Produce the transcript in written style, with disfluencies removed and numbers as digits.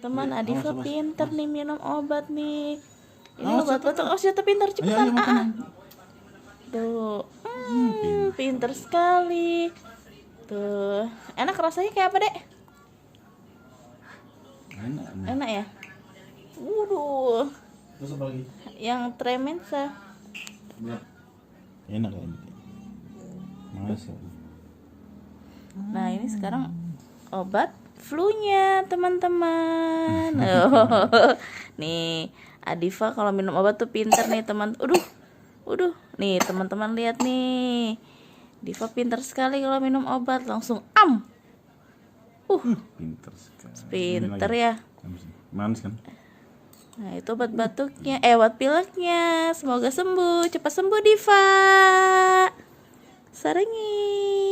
Teman Adifa Awas. pinter nih minum obat nih. Ini Awas, obat betul. Oh, siapa pinter Ayo, cepetan. makan. Tuh. Pinter sekali. Tuh. Enak rasanya kayak apa, Dek? Enak. Enak ya? Waduh. Terus apa lagi? Yang tremensa. Enak kan? Masa? Nah, ini sekarang obat flu-nya, teman-teman. Oh, nih, Adifa kalau minum obat tuh pinter nih, teman. Uduh. Nih, teman-teman lihat nih. Diva pinter sekali kalau minum obat, langsung am. Pinter sekali. Pinter ya. Manis kan? Nah, itu obat batuknya, obat pileknya. Semoga sembuh, cepat sembuh Diva. Sarangi.